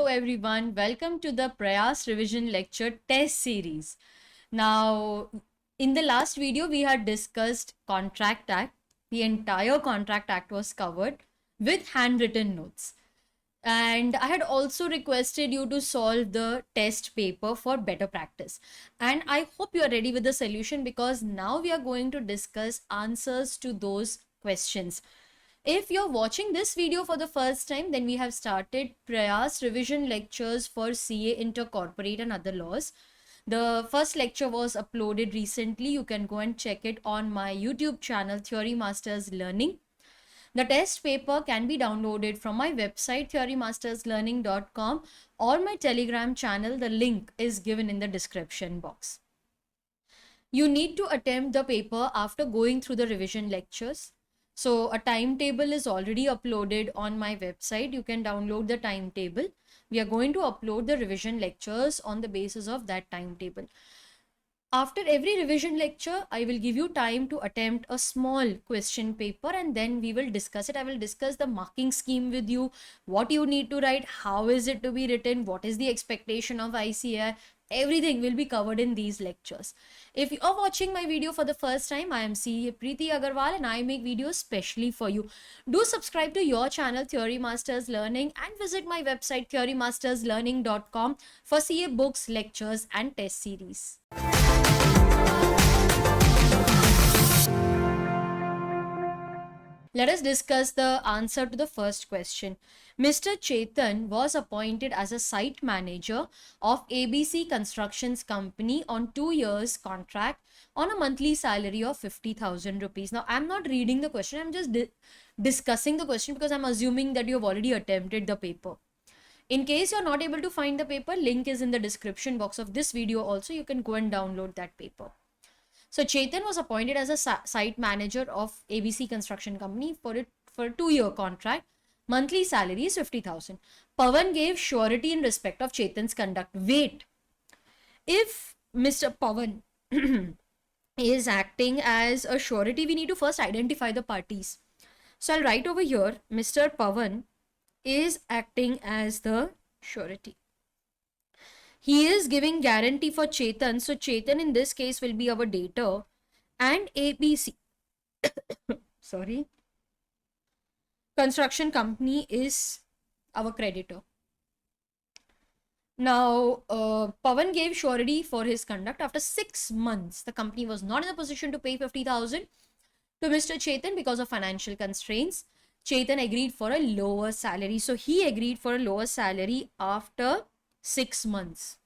everyone, welcome to the Prayas Revision Lecture Test Series. Now, in the last video, we had discussed Contract Act. The entire Contract Act was covered with handwritten notes. And I had also requested you to solve the test paper for better practice. And I hope you are ready with the solution because now we are going to discuss answers to those questions. If you're watching this video for the first time, then we have started Prayas revision lectures for CA Intercorporate and other laws. The first lecture was uploaded recently. You can go and check it on my YouTube channel, Theory Masters Learning. The test paper can be downloaded from my website, theorymasterslearning.com, or my Telegram channel. The link is given in the description box. You need to attempt the paper after going through the revision lectures. So a timetable is already uploaded on my website. You can download the timetable. We are going to upload the revision lectures on the basis of that timetable. After every revision lecture, I will give you time to attempt a small question paper and then we will discuss it. I will discuss the marking scheme with you, what you need to write, how is it to be written, what is the expectation of ICAI. Everything will be covered in these lectures. If you are watching my video for the first time, I am CA Preeti Agarwal and I make videos specially for you. Do subscribe to your channel Theory Masters Learning and visit my website theorymasterslearning.com for CA books, lectures and test series. Let us discuss the answer to the first question. Mr. Chetan was appointed as a site manager of ABC Constructions Company on 2 years contract on a monthly salary of 50,000 rupees. Now, I'm not reading the question. I'm just discussing the question because I'm assuming that you've already attempted the paper. In case you're not able to find the paper, link is in the description box of this video also. You can go and download that paper. So Chetan was appointed as a site manager of ABC Construction Company for a 2-year contract. Monthly salary is 50,000. Pawan gave surety in respect of Chetan's conduct. Wait, if Mr. Pawan is acting as a surety, we need to first identify the parties. So I'll write over here, Mr. Pawan is acting as the surety. He is giving guarantee for Chetan. So Chetan in this case will be our debtor and ABC sorry, construction company is our creditor. Now, Pawan gave surety for his conduct. After 6 months, the company was not in a position to pay 50,000 to Mr. Chetan because of financial constraints. Chetan agreed for a lower salary. So he agreed for a lower salary after 6 months.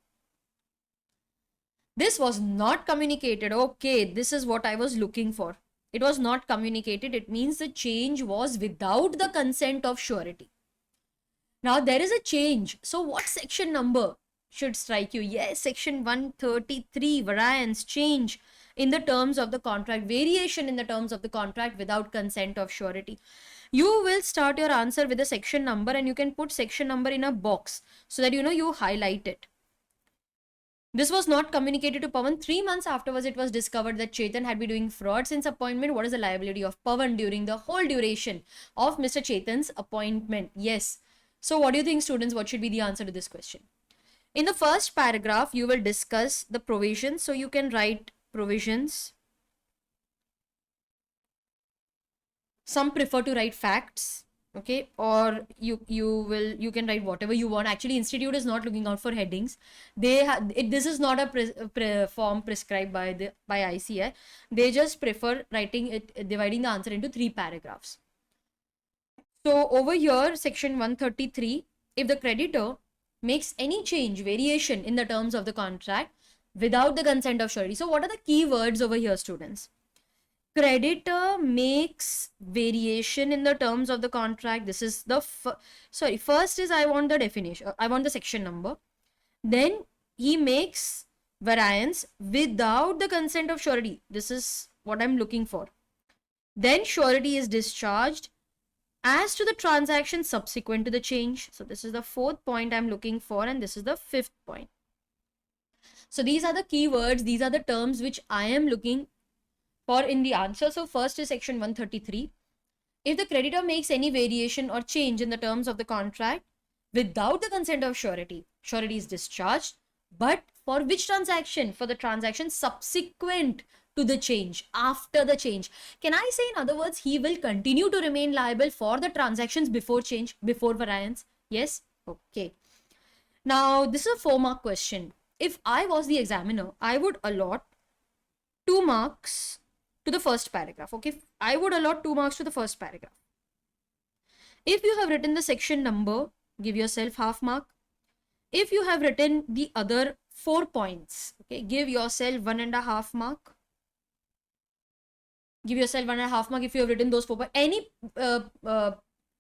This was not communicated. Okay, this is what I was looking for. It was not communicated. It means the change was without the consent of surety. Now there is a change. So what section number should strike you? Yes, section 133, variance, change in the terms of the contract, variation in the terms of the contract without consent of surety. You will start your answer with a section number and you can put section number in a box so that you highlight it. This was not communicated to Pawan. 3 months afterwards, it was discovered that Chetan had been doing fraud since appointment. What is the liability of Pawan during the whole duration of Mr. Chetan's appointment? Yes. So what do you think, students? What should be the answer to this question? In the first paragraph, you will discuss the provisions. So you can write provisions. Some prefer to write facts. Okay, or you can write whatever you want. Actually, institute is not looking out for headings. This is not a form prescribed by ICAI. They just prefer writing it, dividing the answer into 3 paragraphs. So over here, section 133, if the creditor makes any change, variation in the terms of the contract without the consent of surety. So what are the key words over here, students? Creditor makes variation in the terms of the contract. This is the first is I want the definition. I want the section number. Then he makes variance without the consent of surety. This is what I'm looking for. Then surety is discharged as to the transaction subsequent to the change. So this is the 4th point I'm looking for and this is the 5th point. So these are the key words. These are the terms which I am looking for in the answer. So first is section 133. If the creditor makes any variation or change in the terms of the contract without the consent of surety, surety is discharged. But for which transaction? For the transaction subsequent to the change, after the change. Can I say, in other words, he will continue to remain liable for the transactions before change, before variance? Yes? Okay. Now, this is a 4-mark question. If I was the examiner, I would allot 2 marks to the first paragraph. Okay, I would allot 2 marks to the first paragraph. If you have written the section number, give yourself half mark. If you have written the other 4 points, okay, give yourself 1.5 mark. Give yourself 1.5 mark if you have written those 4 points. Any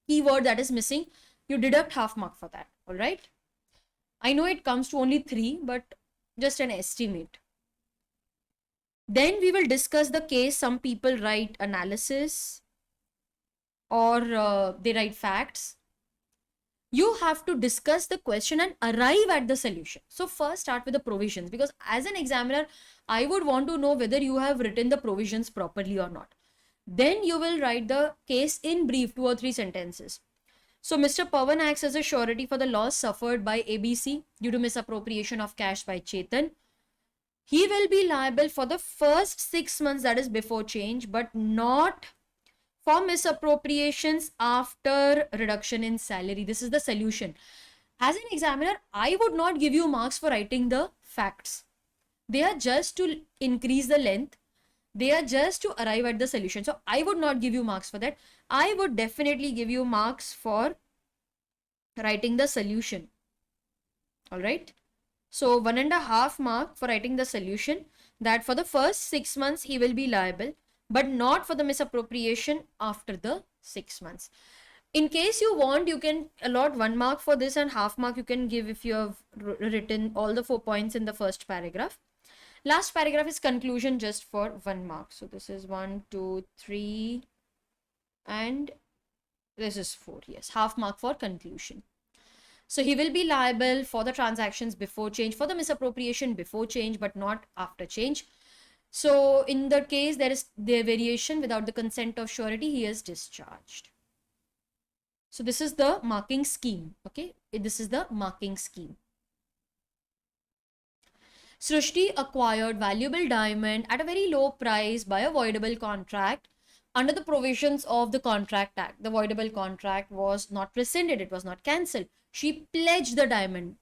keyword that is missing, you deduct half mark for that. All right. I know it comes to only 3, but just an estimate. Then we will discuss the case. Some people write analysis or they write facts. You have to discuss the question and arrive at the solution. So first start with the provisions, because as an examiner, I would want to know whether you have written the provisions properly or not. Then you will write the case in brief, 2 or 3 sentences. So Mr. Pawan acts as a surety for the loss suffered by ABC due to misappropriation of cash by Chetan. He will be liable for the first 6 months, that is before change, but not for misappropriations after reduction in salary. This is the solution. As an examiner, I would not give you marks for writing the facts. They are just to increase the length. They are just to arrive at the solution. So I would not give you marks for that. I would definitely give you marks for writing the solution. All right. So 1.5 mark for writing the solution, that for the first 6 months he will be liable, but not for the misappropriation after the 6 months. In case you want, you can allot 1 mark for this and half mark you can give if you have written all the 4 points in the first paragraph. Last paragraph is conclusion, just for 1 mark. So this is 1, 2, 3, and this is 4. Yes, half mark for conclusion. So he will be liable for the transactions before change, for the misappropriation before change, but not after change. So in the case there is the variation without the consent of surety, he is discharged. So this is the marking scheme. Okay, this is the marking scheme. Srushti acquired valuable diamond at a very low price by a voidable contract under the provisions of the Contract Act. The voidable contract was not rescinded, it was not cancelled. She pledged the diamond,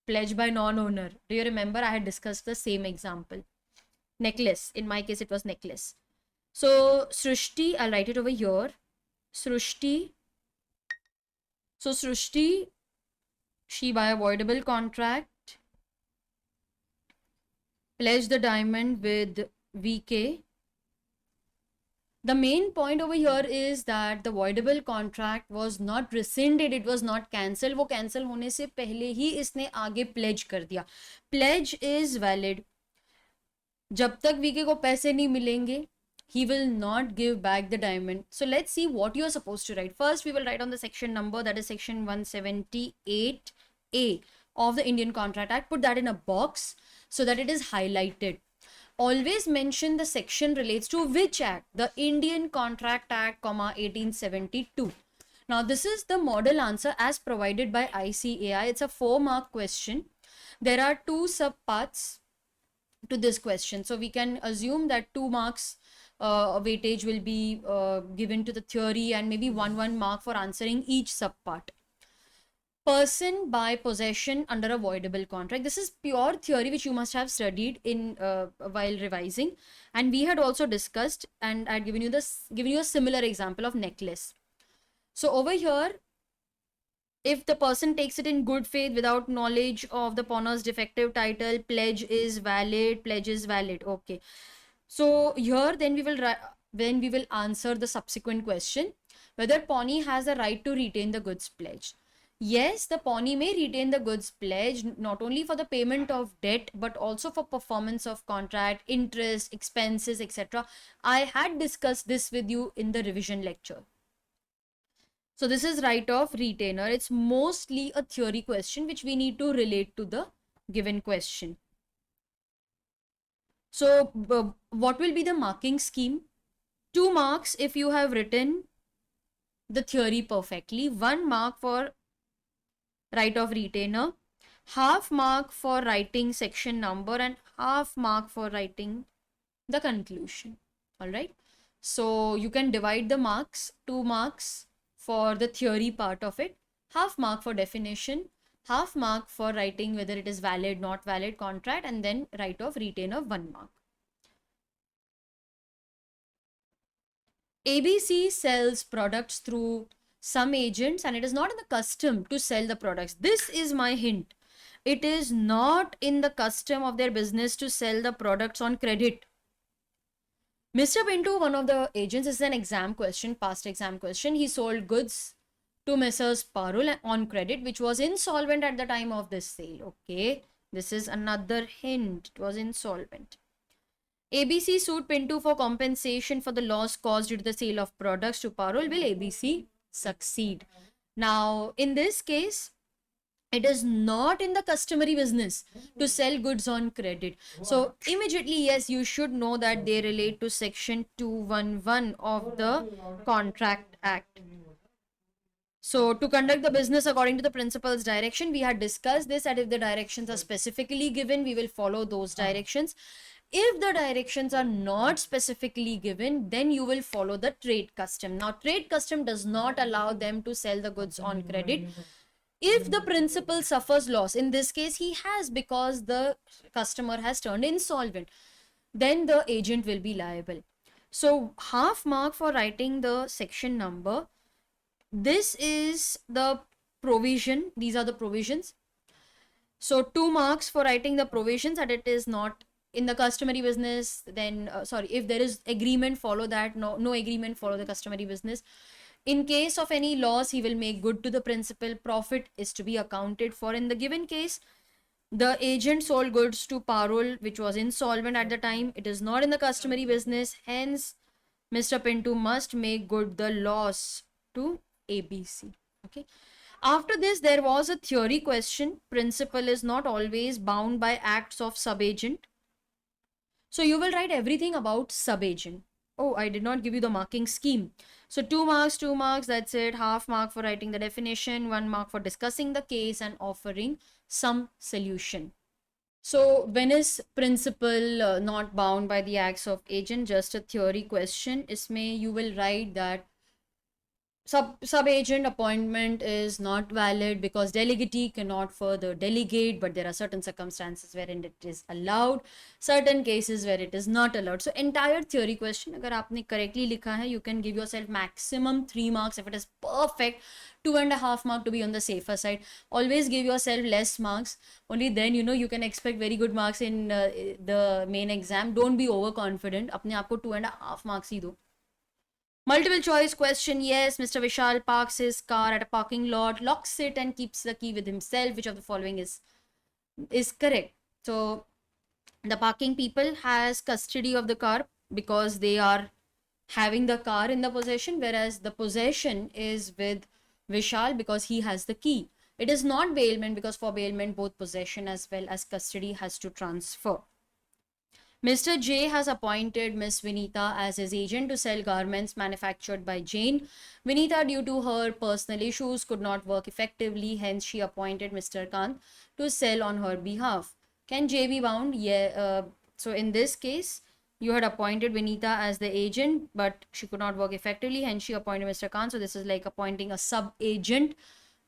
pledged by non-owner. Do you remember? I had discussed the same example. Necklace. In my case, it was necklace. So Srushti, I'll write it over here. Srushti. So Srushti, she by a voidable contract pledged the diamond with VK. The main point over here is that the voidable contract was not rescinded, it was not cancelled. वो cancel होने से पहले ही इसने आगे pledge कर दिया. Pledge is valid. जब तक VK को पैसे नहीं मिलेंगे, he will not give back the diamond. So let's see what you are supposed to write. First, we will write on the section number, that is section 178A of the Indian Contract Act. Put that in a box so that it is highlighted. Always mention the section relates to which act? The Indian Contract Act, 1872. Now, this is the model answer as provided by ICAI. It's a 4-mark question. There are 2 subparts to this question. So we can assume that 2 marks weightage will be given to the theory and maybe 1 mark for answering each subpart. Person by possession under a voidable contract. This is pure theory which you must have studied in while revising, and we had also discussed, and I had given you a similar example of necklace. So over here, if the person takes it in good faith without knowledge of the pawner's defective title, pledge is valid. Okay. So here then we will answer the subsequent question, whether pawnee has a right to retain the goods pledged. Yes, the pawnee may retain the goods pledged not only for the payment of debt but also for performance of contract, interest, expenses, etc. I had discussed this with you in the revision lecture. So this is right of retainer. It's mostly a theory question which we need to relate to the given question. So what will be the marking scheme? 2 marks if you have written the theory perfectly, 1 mark for right of retainer, half mark for writing section number, and half mark for writing the conclusion. All right. So you can divide the marks, 2 marks for the theory part of it, half mark for definition, half mark for writing whether it is valid, not valid contract, and then right of retainer 1 mark. ABC sells products through some agents and it is not in the custom to sell the products. This is my hint. It is not in the custom of their business to sell the products on credit. Mr. Pinto, one of the agents, is an exam question, past exam question. He sold goods to Messrs. Parul on credit, which was insolvent at the time of this sale. Okay, this is another hint. It was insolvent. ABC sued Pinto for compensation for the loss caused due to the sale of products to Parul. Will ABC succeed? Now, in this case, it is not in the customary business to sell goods on credit. So immediately, yes, you should know that they relate to section 211 of the Contract Act. So to conduct the business according to the principal's direction, we had discussed this, that if the directions are specifically given, we will follow those directions. If the directions are not specifically given, then you will follow the trade custom. Now, trade custom does not allow them to sell the goods on credit. If the principal suffers loss, in this case he has, because the customer has turned insolvent, then the agent will be liable. So half mark for writing the section number. This is the provision. These are the provisions. So 2 marks for writing the provisions that it is not in the customary business. Then if there is agreement, follow that. No agreement, follow the customary business. In case of any loss, he will make good to the principal. Profit is to be accounted for. In the given case, the agent sold goods to Parul, which was insolvent at the time. It is not in the customary business. Hence, Mr. Pinto must make good the loss to ABC. Okay. After this, there was a theory question. Principal is not always bound by acts of subagent. So you will write everything about subagent. Oh, I did not give you the marking scheme. So 2 marks, that's it. Half mark for writing the definition, 1 mark for discussing the case and offering some solution. So when is principal not bound by the acts of agent? Just a theory question. Isme you will write that sub agent appointment is not valid because delegatee cannot further delegate, but there are certain circumstances wherein it is allowed, certain cases where it is not allowed. So entire theory question agar aapne correctly likha hai, you can give yourself maximum 3 marks. If it is perfect, 2.5 mark to be on the safer side. Always give yourself less marks, only then you can expect very good marks in the main exam. Don't be overconfident. Apne aap ko 2.5 marks hi do. Multiple choice question. Yes, Mr. Vishal parks his car at a parking lot, locks it and keeps the key with himself. Which of the following is correct? So the parking people has custody of the car because they are having the car in the possession, whereas the possession is with Vishal because he has the key. It is not bailment because for bailment both possession as well as custody has to transfer. Mr. J has appointed Miss Vinita as his agent to sell garments manufactured by Jane. Vinita, due to her personal issues, could not work effectively. Hence, she appointed Mr. Kant to sell on her behalf. Can J be bound? Yeah. So in this case, you had appointed Vinita as the agent, but she could not work effectively. Hence, she appointed Mr. Kant. So this is like appointing a sub-agent.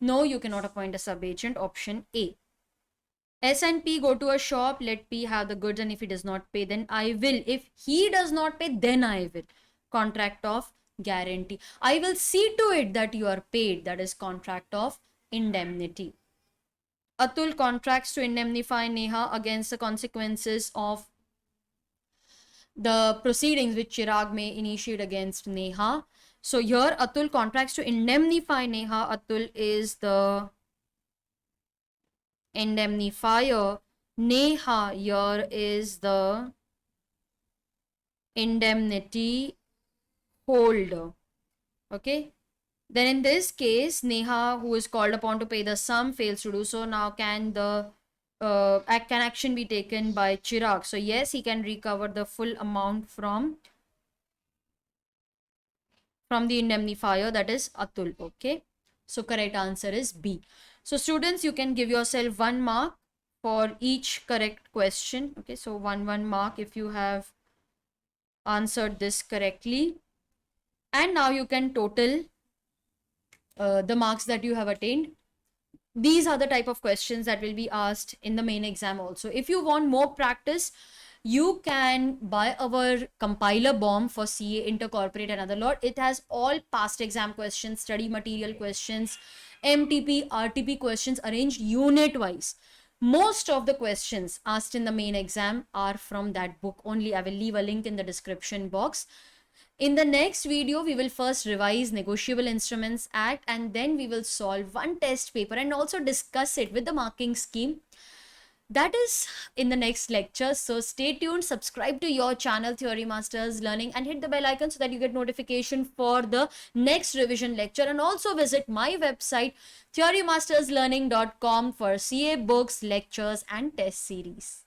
No, you cannot appoint a sub-agent. Option A. S and P go to a shop, let P have the goods, and if he does not pay, then I will. If he does not pay, then I will. Contract of guarantee. I will see to it that you are paid. That is contract of indemnity. Atul contracts to indemnify Neha against the consequences of the proceedings which Chirag may initiate against Neha. So here Atul contracts to indemnify Neha. Atul is the indemnifier. Neha here is the indemnity holder. Okay. Then in this case, Neha, who is called upon to pay the sum, fails to do so. Now can the can action be taken by Chirag? So yes, he can recover the full amount from the indemnifier, that is Atul. Okay. So correct answer is B. So students, you can give yourself 1 mark for each correct question. Okay, so one mark if you have answered this correctly. And now you can total the marks that you have attained. These are the type of questions that will be asked in the main exam also. If you want more practice, you can buy our compiler bomb for CA, intercorporate, and other lot. It has all past exam questions, study material questions, MTP, RTP questions arranged unit wise. Most of the questions asked in the main exam are from that book only. I will leave a link in the description box. In the next video, we will first revise Negotiable Instruments Act, and then we will solve one test paper and also discuss it with the marking scheme. That is in the next lecture. So stay tuned, subscribe to your channel Theory Masters Learning, and hit the bell icon so that you get notification for the next revision lecture. And also visit my website theorymasterslearning.com for CA books, lectures, and test series.